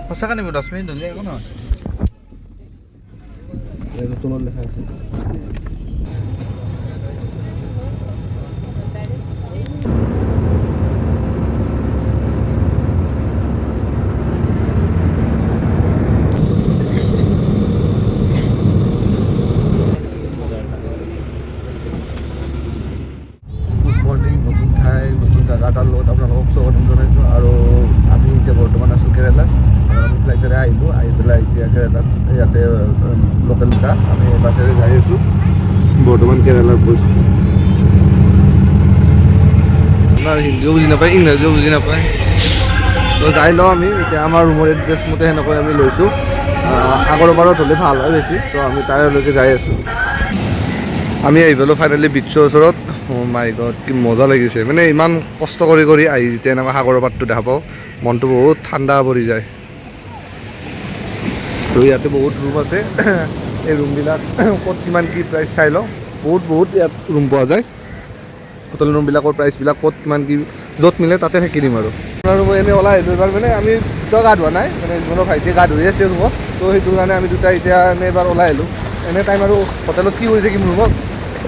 সঁচাকৈ নিব 10 মিনিট ধৰিলে একো নহয় নতুনত লেখা আছে নতুন ঠাই নতুন জেগা এটাৰ লগত আপোনালোকক স্বাগতম জনাইছোঁ আৰু আমি এতিয়া বৰ্তমান আছোঁ কেৰেলাত আমি ফ্লাইটেৰে আহিলোঁ আহি পেলাই এতিয়া কেৰেলাত ইয়াতে লোকেল দুটা আমি বাছেৰে যাই আছোঁ বৰ্তমান কেৰেলাত গৈছোঁ আপোনাৰ হিন্দীও বুজি নাপায় ইংৰাজীও বুজি নাপায় তো যাই লওঁ আমি এতিয়া আমাৰ ৰুমৰ এড্ৰেছ মতে সেনেকৈ আমি লৈছোঁ আগৰবাৰত হ'লে ভাল হয় বেছি তো আমি তাইলৈকে যাই আছোঁ আমি আহি পালোঁ ফাইনেলি বিচৰ ওচৰত মাই গড কি মজা লাগিছে মানে ইমান কষ্ট কৰি আহি যেতিয়া এনেকুৱা সাগৰৰ পাৰটো দেখা পাওঁ মনটো বহুত ঠাণ্ডা পৰি যায় তো ইয়াতে বহুত ৰুম আছে এই ৰুমবিলাক ক'ত কিমান কি প্ৰাইচ চাই লওঁ বহুত ইয়াত ৰুম পোৱা যায় হোটেল ৰুমবিলাকৰ প্ৰাইচবিলাক ক'ত কিমান কি য'ত মিলে তাতে থাকি দিম আৰু মই এনেই ওলাই আহিলোঁ এবাৰ মানে আমি দুটা গা ধোৱা নাই মানে মোৰ ভাইটিয়ে গা ধুই আছে ৰুমত তো সেইটো কাৰণে আমি দুটা এতিয়া এনেই এবাৰ ওলাই আহিলোঁ এনে টাইম আৰু হোটেলত কি কৰি থাকিম ৰুমত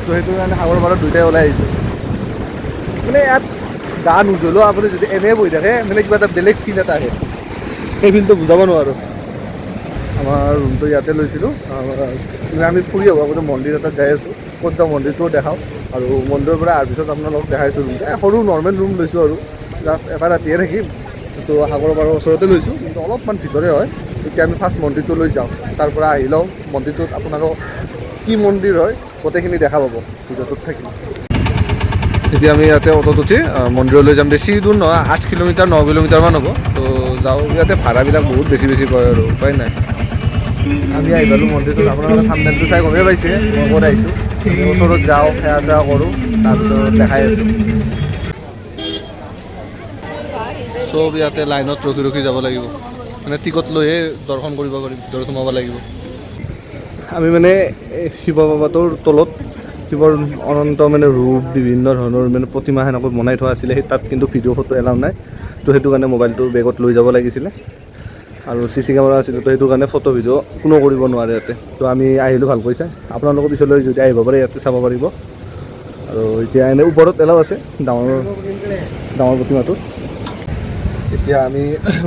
তো সেইটো কাৰণে সাগৰ পাৰত দুয়োটাই ওলাই আহিছোঁ মানে ইয়াত গা নুধুলেও আপুনি যদি এনেই বহি থাকে মানে কিবা এটা বেলেগ ফিল এটা আহে সেই ফিলটো বুজাব নোৱাৰোঁ আমাৰ ৰুমটো ইয়াতে লৈছিলোঁ আমি ফুৰি আহোঁ আগতে মন্দিৰ এটাত যাই আছোঁ ক'ত যাওঁ মন্দিৰটোও দেখাওঁ আৰু মন্দিৰৰ পৰা অহাৰ পিছত আপোনালোকক দেখাইছোঁ ৰুমটো সৰু নৰ্মেল ৰুম লৈছোঁ আৰু জাষ্ট এটা ৰাতিয়ে থাকিম তো সাগৰ পাৰৰ ওচৰতে লৈছোঁ কিন্তু অলপমান ভিতৰে হয় এতিয়া আমি ফাৰ্ষ্ট মন্দিৰটো লৈ যাওঁ তাৰ পৰা আহি লওঁ মন্দিৰটোত আপোনালোকক কি মন্দিৰ হয় গোটেইখিনি দেখা পাব ভিডিঅ'টোত থাকিম এতিয়া আমি ইয়াতে অটোত উঠি মন্দিৰলৈ যাম বেছি দূৰ নহয় 8 কিলোমিটাৰ 9 কিলোমিটাৰমান হ'ব তো যাওঁ ইয়াতে ভাড়াবিলাক বহুত বেছি কয় আৰু উপায় নাই আমি আহি পালোঁ মন্দিৰটোত আপোনালোকে থাম্বনেইলটো চাই গমেই পাইছে মই ক'ত আহিছোঁ ওচৰত যাওঁ সেৱা চেৱা কৰোঁ তাৰপিছত দেখাই আছোঁ চব ইয়াতে লাইনত ৰখি যাব লাগিব মানে টিকট লৈহে দৰ্শন কৰিব পাৰিম ভিতৰত সোমাব লাগিব আমি মানে শিৱ বাবাটোৰ তলত শিৱৰ অনন্ত মানে ৰূপ বিভিন্ন ধৰণৰ মানে প্ৰতিমা সেনেকৈ বনাই থোৱা আছিলে সেই তাত কিন্তু ভিডিঅ' ফটো এলাউ নাই তো সেইটো কাৰণে মোবাইলটো বেগত লৈ যাব লাগিছিলে আৰু CC কেমেৰা আছিলে তো সেইটো কাৰণে ফটো ভিডিঅ' কোনো কৰিব নোৱাৰে ইয়াতে তো আমি আহিলোঁ ভাল কৈছে আপোনালোকৰ পিছলৈ যদি আহিব পাৰে ইয়াতে চাব পাৰিব আৰু এতিয়া এনে ওপৰত এলাউ আছে ডাঙৰ প্ৰতিমাটো এতিয়া আমি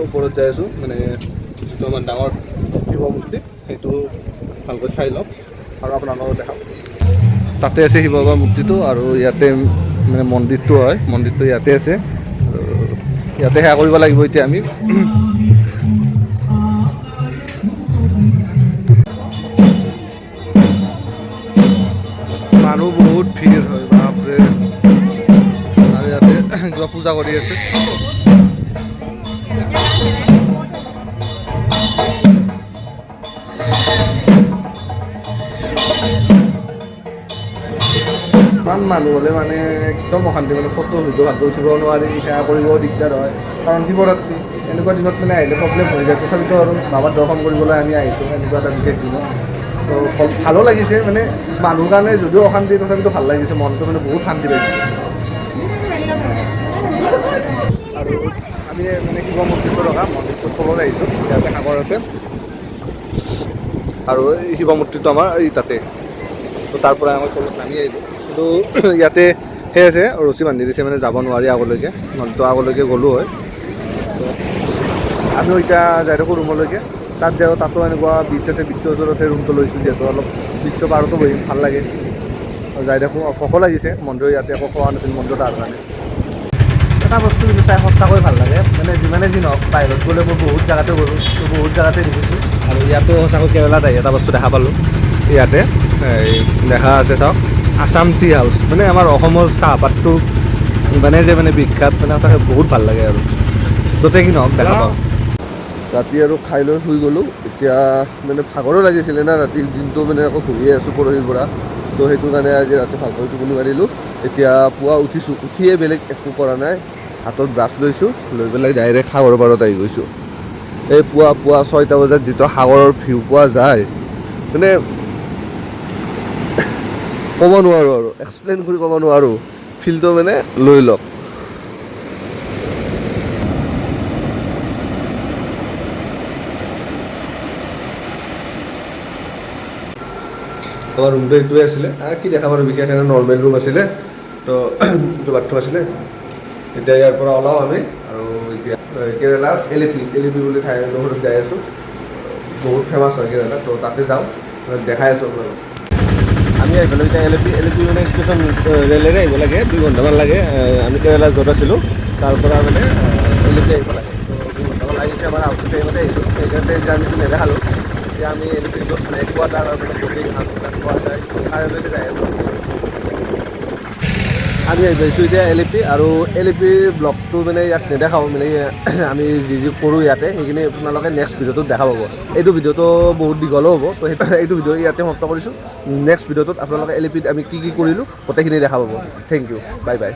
ওপৰত যাই আছোঁ মানে যিটো আমাৰ ডাঙৰ শিৱ মূৰ্তি সেইটো ভালকৈ চাই লওক আৰু আপোনালোকক দেখাম তাতে আছে শিৱ বাবা মূৰ্তিটো আৰু ইয়াতে মানে মন্দিৰটো হয় মন্দিৰটো ইয়াতে আছে আৰু ইয়াতে সেৱা কৰিব লাগিব এতিয়া আমি মানুহ বহুত ভিৰ হয় বাপৰে আৰু ইয়াতে কিবা পূজা কৰি আছে ইমান মানুহ হ'লে মানে একদম অশান্তি মানে ফটো ভিডিঅ' ভালকৈ উঠিব নোৱাৰি সেৱা কৰিবও দিগদাৰ হয় কাৰণ শিৱৰাত্ৰি এনেকুৱা দিনত মানে আহিলে প্ৰব্লেম হৈ যায় তথাপিতো আৰু বাবাৰ দৰ্শন কৰিবলৈ আমি আহিছোঁ এনেকুৱা এটা বিশেষ দিনত তো ভালো লাগিছে মানে মানুহৰ কাৰণে যদিও অশান্তি তথাপিতো ভাল লাগিছে মনটো মানে বহুত শান্তি পাইছে আৰু আমি মানে শিৱ মন্দিৰটো ৰখা মন্দিৰটোৰ তলত আহিছোঁ ইয়াতে সাগৰ আছে আৰু এই শিৱ মূৰ্তিটো আমাৰ এই তাতে তো তাৰ পৰা আমাৰ তলত নামি আহিলোঁ কিন্তু ইয়াতে সেই আছে ৰছী বান্ধি দিছে মানে যাব নোৱাৰি আগলৈকে নহ'লেতো আগলৈকে গ'লোঁ হয় আমিও এতিয়া যাই থাকোঁ ৰুমলৈকে তাত যাওঁ তাতো এনেকুৱা বিচ আছে বিচৰ ওচৰতে ৰুমটো লৈছোঁ যিহেতু অলপ বিচৰ পাৰতো বহিম ভাল লাগে আৰু যাই থাকোঁ ভোকো লাগিছে মন্দিৰ ইয়াতে একো খোৱা নাছিল মন্দিৰত অহাৰ কাৰণে এটা বস্তু কিন্তু চাই সঁচাকৈ ভাল লাগে মানে যিমানে যি নহওক বাহিৰত গ'লে মই বহুত জেগাতে গ'লোঁ তো বহুত জেগাতে দেখিছোঁ আৰু ইয়াতো সঁচাকৈ কেৰেলাত আহি এটা বস্তু দেখা পালোঁ ইয়াতে দেখা আছে চাওক আছাম টি হাউচ মানে আমাৰ অসমৰ চাহপাতটো ইমানে যে মানে বিখ্যাত মানে সঁচাকৈ বহুত ভাল লাগে আৰু য'তে কি নহওক দেখা পাওঁ ৰাতি আৰু খাই লৈ শুই গ'লোঁ এতিয়া মানে ভাগৰো লাগিছিলে না ৰাতি দিনটো মানে আকৌ ঘূৰিয়ে আছোঁ পৰহিৰ পৰা তো সেইটো কাৰণে আজি ৰাতি ভালকৈ টোপনি মাৰিলোঁ এতিয়া পুৱা উঠিছোঁ উঠিয়ে বেলেগ একো কৰা নাই হাতত ব্ৰাছ লৈছোঁ লৈ পেলাই ডাইৰেক্ট সাগৰৰ পাৰত আহি গৈছোঁ এই পুৱা 6টা বজাত যিটো সাগৰৰ ভিউ পোৱা যায় মানে ক'ব নোৱাৰোঁ আৰু এক্সপ্লেইন কৰি ক'ব নোৱাৰোঁ ফিলটো মানে লৈ লওক আমাৰ ৰুমটো এইটোৱে আছিলে আৰু কি দেখাম আৰু বিশেষ এটা নৰ্মেল ৰুম আছিলে তো এইটো বাথৰুম আছিলে এতিয়া ইয়াৰ পৰা ওলাওঁ আমি আৰু এতিয়া কেৰেলাৰ এলিপি বুলি ঠাইডোখৰত যাই আছোঁ বহুত ফেমাছ হয় কেৰেলা তো তাতে যাওঁ দেখাই আছোঁ আপোনালোক আমি আহিলোঁ এতিয়া এলিপি মানে ষ্টেচন ৰেলেৰে আহিব লাগে 2 ঘণ্টামান লাগে আমি কেৰেলা য'ত আছিলোঁ তাৰ পৰা মানে এলিপি আহিব লাগে তো 2 ঘণ্টামান লাগিছে আমাৰ আউট টাইমতে আহিছোঁ সেইকাৰণে জাৰ্ণিটো নেদেখালোঁ এতিয়া আমি এলিপি য'ত মানে কোৱাটাৰ আৰু বৰ্ডিং হাউচ পোৱা যায় তালৈকে যাই আছোঁ আমি আহিছোঁ এতিয়া এলিপি আৰু এলিপি ব্লগটো মানে ইয়াত নেদেখাওঁ মানে আমি যি কৰোঁ ইয়াতে সেইখিনি আপোনালোকে নেক্সট ভিডিঅ'টোত দেখা পাব এইটো ভিডিঅ'টো বহুত দীঘলো হ'ব তো এইটো ভিডিঅ' ইয়াতে সমাপ্ত কৰিছোঁ নেক্সট ভিডিঅ'টোত আপোনালোকে এলিপিত আমি কি কৰিলোঁ গোটেইখিনি দেখা পাব থেংক ইউ বাই বাই